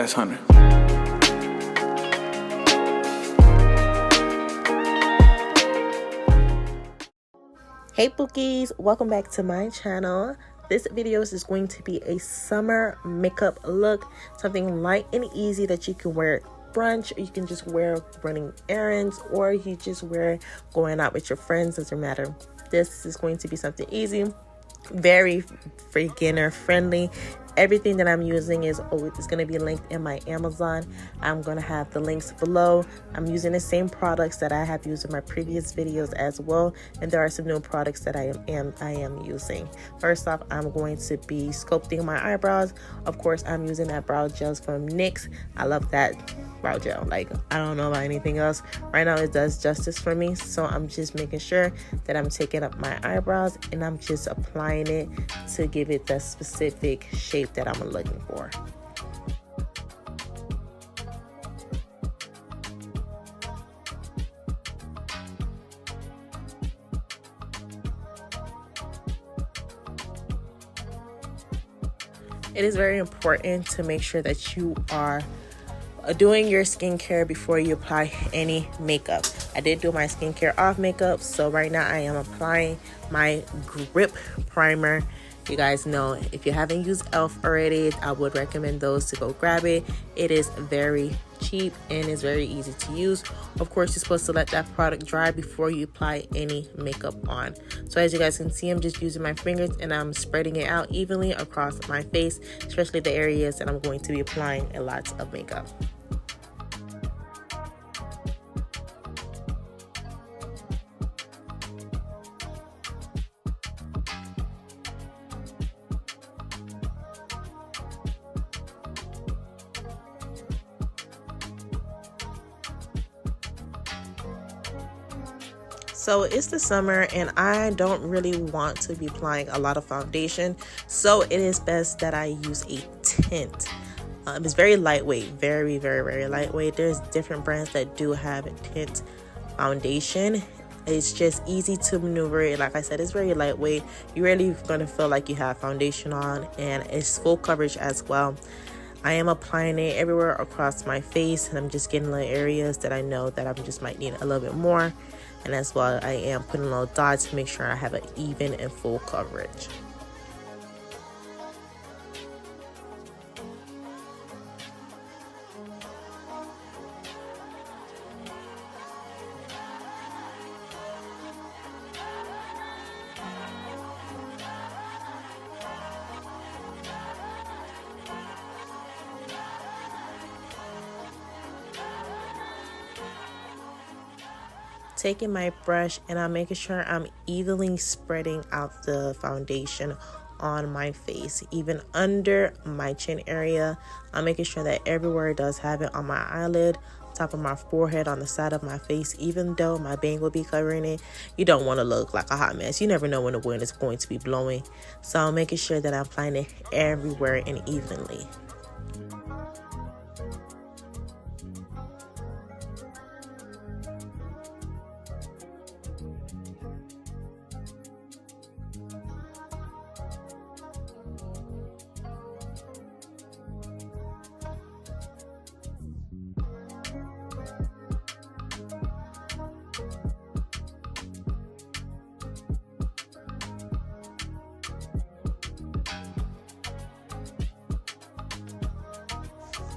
That's Hunter. Hey Bookies, welcome back to my channel. This video is going to be a summer makeup look, something light and easy that you can wear at brunch, or you can just wear running errands, or you just wear going out with your friends, doesn't matter. This is going to be something easy, very beginner friendly. Everything that I'm using is going to be linked in my Amazon. I'm going to have the links below. I'm using the same products that I have used in my previous videos as well, and there are some new products that I am using. First off, I'm going to be sculpting my eyebrows. Of course, I'm using that brow gel from NYX. I love that brow gel. Like, I don't know about anything else. Right now, it does justice for me, so I'm just making sure that I'm taking up my eyebrows and I'm just applying it to give it the specific shape that I'm looking for. It is very important to make sure that you are doing your skincare before you apply any makeup. I did do my skincare off makeup, so right now I am applying my Grip Primer. You guys know, if you haven't used e.l.f. already, I would recommend those to go grab it. It is very cheap and is very easy to use. Of course, you're supposed to let that product dry before you apply any makeup on. So as you guys can see, I'm just using my fingers and I'm spreading it out evenly across my face, especially the areas that I'm going to be applying a lot of makeup. So it's the summer and I don't really want to be applying a lot of foundation, so it is best that I use a tint. It's very lightweight, very lightweight. There's different brands that do have a tint foundation. It's just easy to maneuver it. Like I said, it's very lightweight. You're really gonna feel like you have foundation on, and it's full coverage as well. I am applying it everywhere across my face, and I'm just getting little areas that I know that I just might need a little bit more. And as well, I am putting little dots to make sure I have an even and full coverage. Taking my brush and I'm making sure I'm evenly spreading out the foundation on my face, even under my chin area. I'm making sure that everywhere it does have it, on my eyelid, top of my forehead, on the side of my face. Even though my bang will be covering it, you don't want to look like a hot mess. You never know when the wind is going to be blowing, so I'm making sure that I'm applying it everywhere and evenly.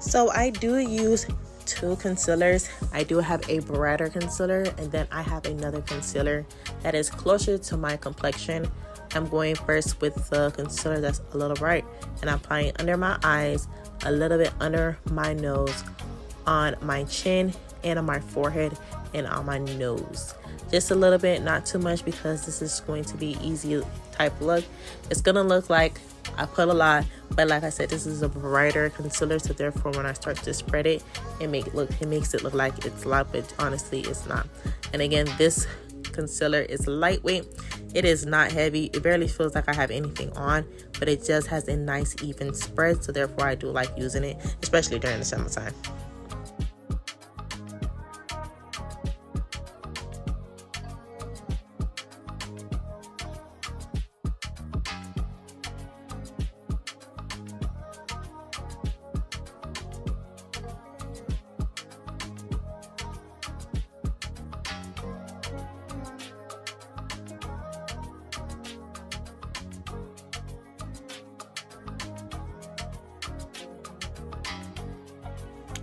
So I do use two concealers. I do have a brighter concealer, and then I have another concealer that is closer to my complexion. I'm going first with the concealer that's a little bright, and I'm applying under my eyes, a little bit under my nose, on my chin, and on my forehead, and on my nose. Just a little bit, not too much, because this is going to be easy type look. It's gonna look like I put a lot, but like I said, this is a brighter concealer, so therefore when I start to spread it, it makes it look like it's a lot, but honestly it's not. And again, this concealer is lightweight. It is not heavy. It barely feels like I have anything on, but it just has a nice even spread, so therefore I do like using it, especially during the summertime.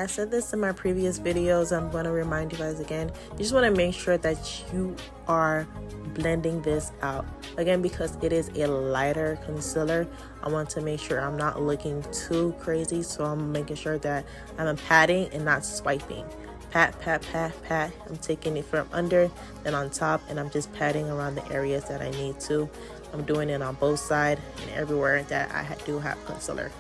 I said this in my previous videos. I'm going to remind you guys again. You just want to make sure that you are blending this out. Again, because it is a lighter concealer, I want to make sure I'm not looking too crazy. So I'm making sure that I'm patting and not swiping. Pat, pat, pat, pat. I'm taking it from under, then on top, and I'm just patting around the areas that I need to. I'm doing it on both sides and everywhere that I do have concealer.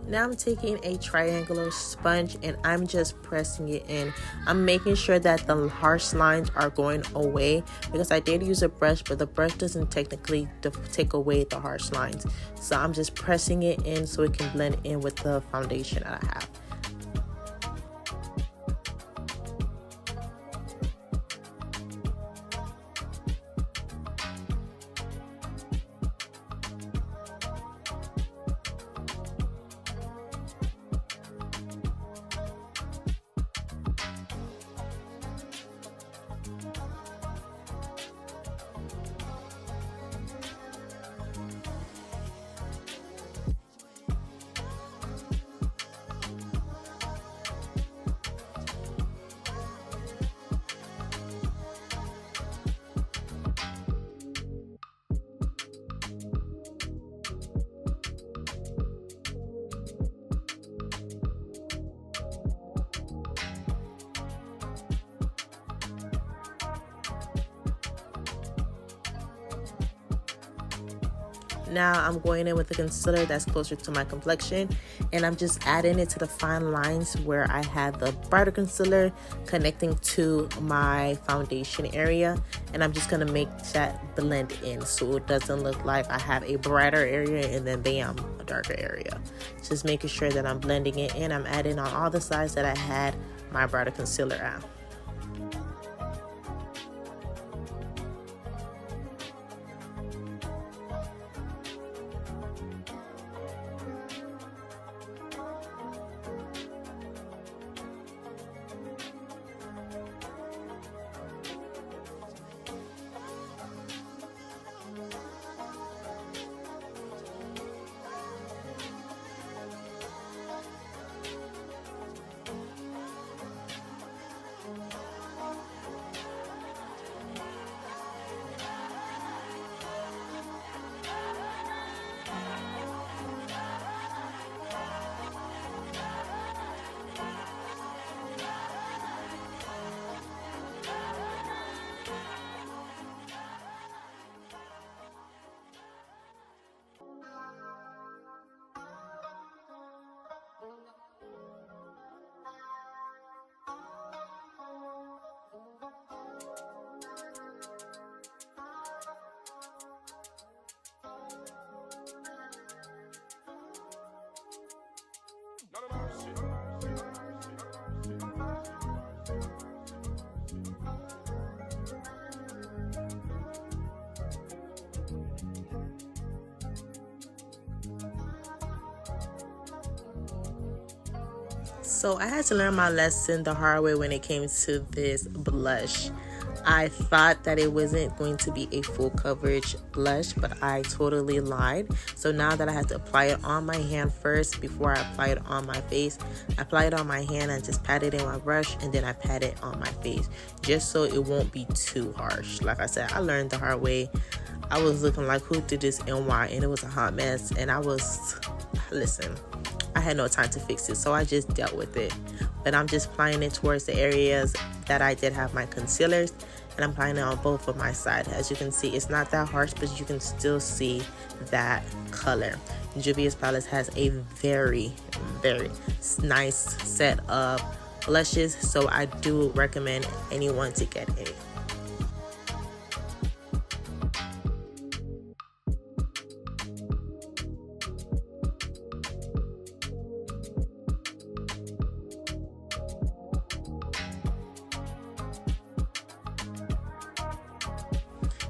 Now I'm taking a triangular sponge and I'm just pressing it in. I'm making sure that the harsh lines are going away because I did use a brush, but the brush doesn't technically take away the harsh lines. So I'm just pressing it in so it can blend in with the foundation that I have. Now I'm going in with a concealer that's closer to my complexion, and I'm just adding it to the fine lines where I had the brighter concealer connecting to my foundation area, and I'm just gonna make that blend in so it doesn't look like I have a brighter area and then bam, a darker area. Just making sure that I'm blending it in. I'm adding on all the sides that I had my brighter concealer at. So I had to learn my lesson the hard way when it came to this blush. I thought that it wasn't going to be a full coverage blush, but I totally lied. So now that I have to apply it on my hand first before I apply it on my face, I apply it on my hand and just pat it in my brush, and then I pat it on my face just so it won't be too harsh. Like I said, I learned the hard way. I was looking like, who did this and why? And it was a hot mess, and listen, I had no time to fix it, so I just dealt with it. but I'm just applying it towards the areas that I did have my concealers, and I'm applying it on both of my sides. As you can see, it's not that harsh, but you can still see that color. Juvia's Palace has a very nice set of blushes, so I do recommend anyone to get it.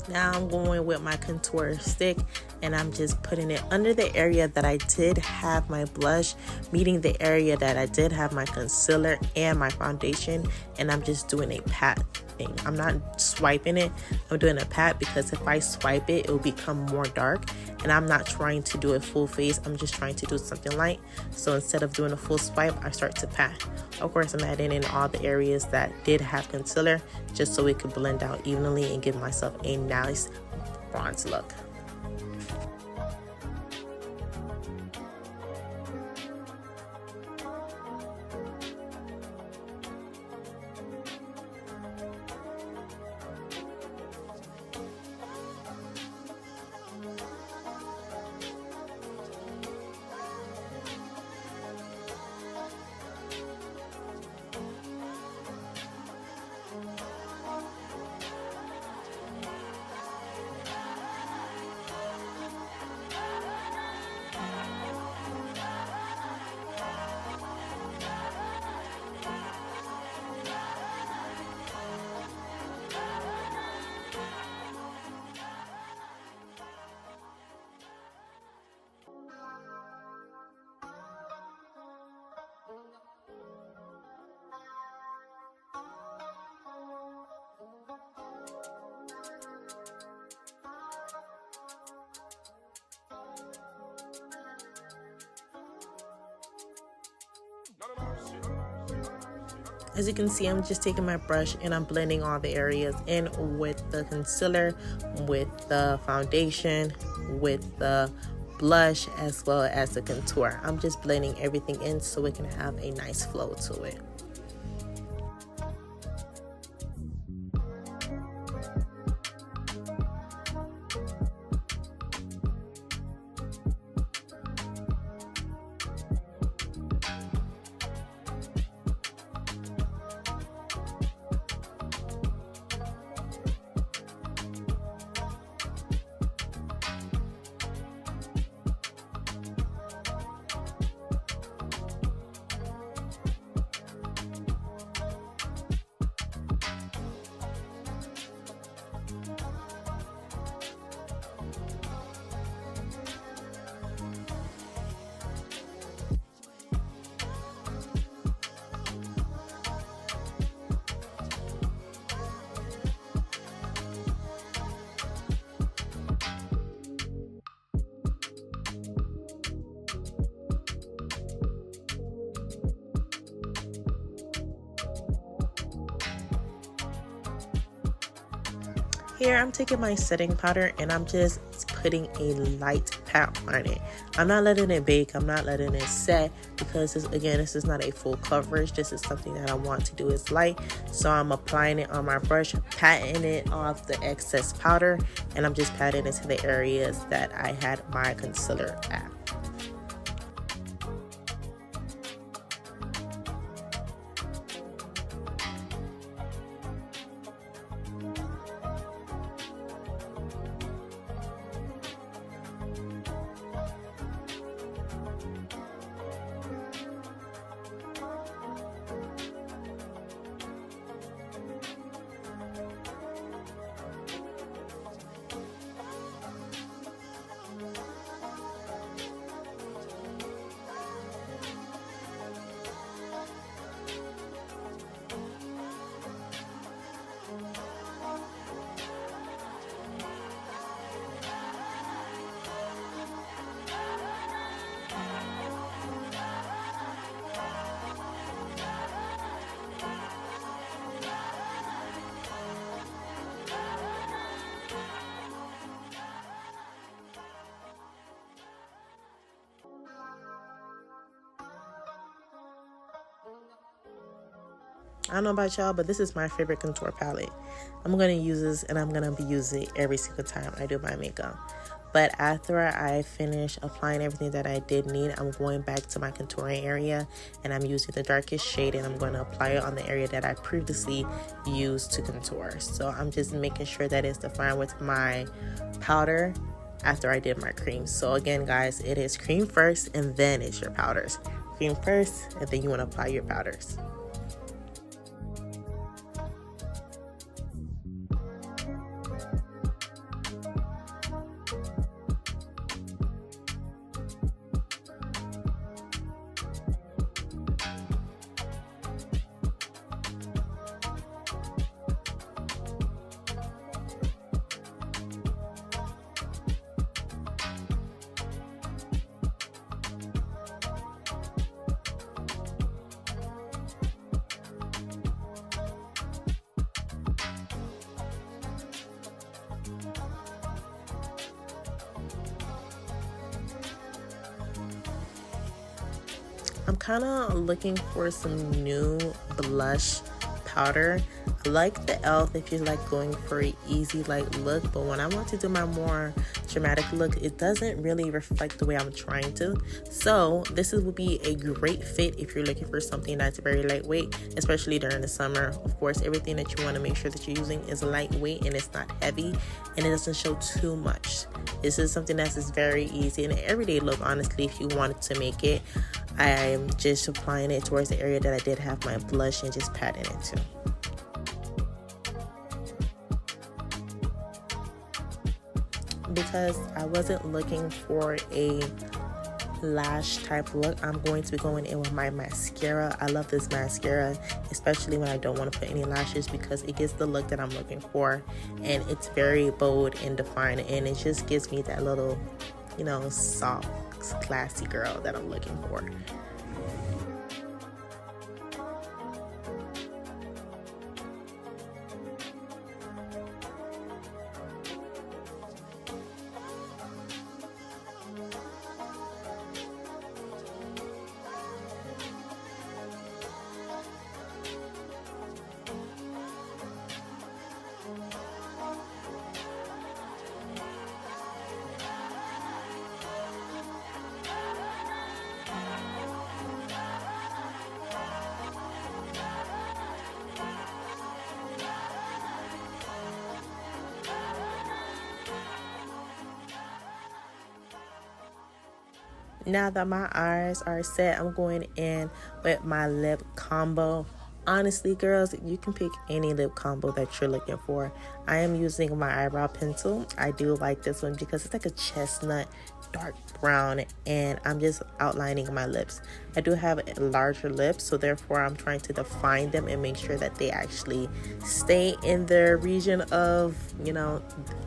Now I'm going with my contour stick, and I'm just putting it under the area that I did have my blush, meeting the area that I did have my concealer and my foundation, and I'm just doing a pat thing. I'm not swiping it, I'm doing a pat, because if I swipe it, it will become more dark, and I'm not trying to do a full face, I'm just trying to do something light. So instead of doing a full swipe, I start to pat. Of course, I'm adding in all the areas that did have concealer, just so it could blend out evenly and give myself a nice bronze look. As you can see, I'm just taking my brush and I'm blending all the areas in with the concealer, with the foundation, with the blush, as well as the contour. I'm just blending everything in so it can have a nice flow to it. Here I'm taking my setting powder and I'm just putting a light pat on it. I'm not letting it bake, I'm not letting it set, because this is not a full coverage. This is something that I want to do is light. So I'm applying it on my brush, patting it off the excess powder, and I'm just patting it to the areas that I had my concealer at. I don't know about y'all, but this is my favorite contour palette. I'm going to use this, and I'm going to be using it every single time I do my makeup. But after I finish applying everything that I did need, I'm going back to my contouring area, and I'm using the darkest shade, and I'm going to apply it on the area that I previously used to contour. So I'm just making sure that it's defined with my powder after I did my cream. So again, guys, it is cream first, and then it's your powders. Cream first, and then you want to apply your powders. I'm kind of looking for some new blush powder. I like the e.l.f. if you like going for an easy light look, but when I want to do my more dramatic look, it doesn't really reflect the way I'm trying to. So this would be a great fit if you're looking for something that's very lightweight, especially during the summer. Of course, everything that you want to make sure that you're using is lightweight and it's not heavy and it doesn't show too much. This is something that's just very easy and an everyday look, honestly, if you wanted to make it. I'm just applying it towards the area that I did have my blush and just patting it too. Because I wasn't looking for a lash type look, I'm going to be going in with my mascara. I love this mascara, especially when I don't want to put any lashes, because it gives the look that I'm looking for, and it's very bold and defined, and it just gives me that little, you know, soft, classy girl that I'm looking for. Now that my eyes are set, I'm going in with my lip combo. Honestly, girls, you can pick any lip combo that you're looking for. I am using my eyebrow pencil. I do like this one because it's like a chestnut dark brown, and I'm just outlining my lips. I do have larger lips, so therefore I'm trying to define them and make sure that they actually stay in their region of, you know,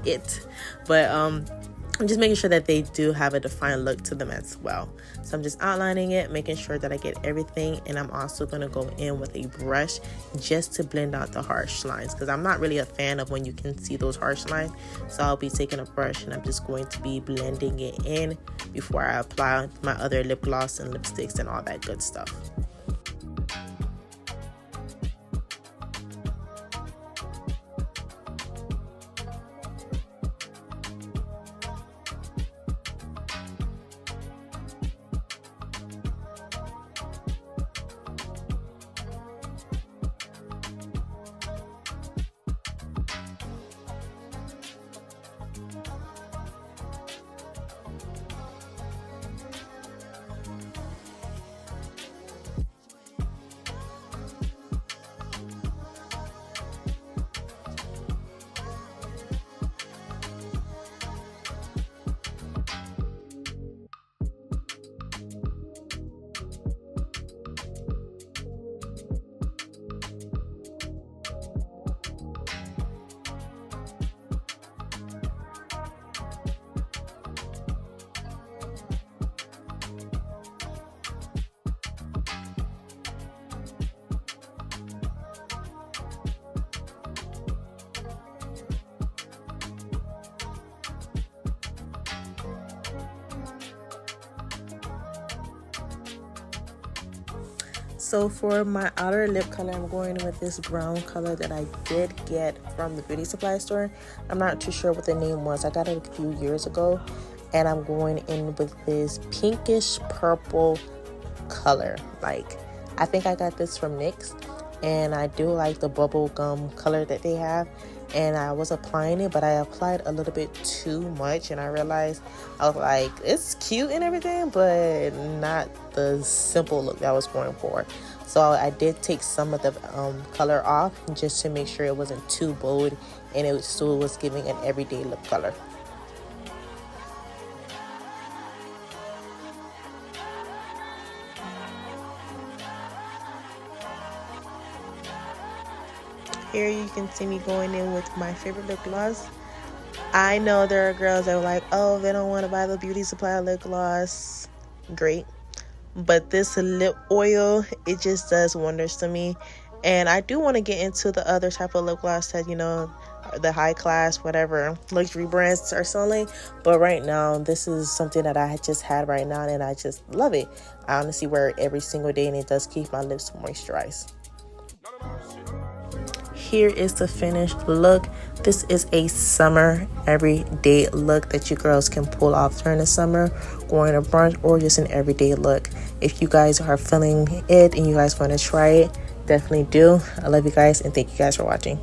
it. But I'm just making sure that they do have a defined look to them as well. So I'm just outlining it, making sure that I get everything, and I'm also going to go in with a brush just to blend out the harsh lines, because I'm not really a fan of when you can see those harsh lines. So I'll be taking a brush and I'm just going to be blending it in before I apply my other lip gloss and lipsticks and all that good stuff. So for my outer lip color, I'm going in with this brown color that I did get from the beauty supply store. I'm not too sure what the name was. I got it a few years ago. And I'm going in with this pinkish purple color. Like, I think I got this from NYX. And I do like the bubble gum color that they have. And I was applying it, but I applied a little bit too much, and I realized I was like, it's cute and everything, but not the simple look that I was going for. So I did take some of the color off just to make sure it wasn't too bold and it still was giving an everyday lip color. Here you can see me going in with my favorite lip gloss. I know there are girls that are like, oh, they don't want to buy the beauty supply lip gloss. Great. But this lip oil, it just does wonders to me. And I do want to get into the other type of lip gloss that, you know, the high class, whatever, luxury brands are selling. But right now, this is something that I just had right now, and I just love it. I honestly wear it every single day, and it does keep my lips moisturized. Here is the finished look. This is a summer everyday look that you girls can pull off during the summer, going to brunch, or just an everyday look. If you guys are feeling it and you guys want to try it, definitely do. I love you guys, and thank you guys for watching.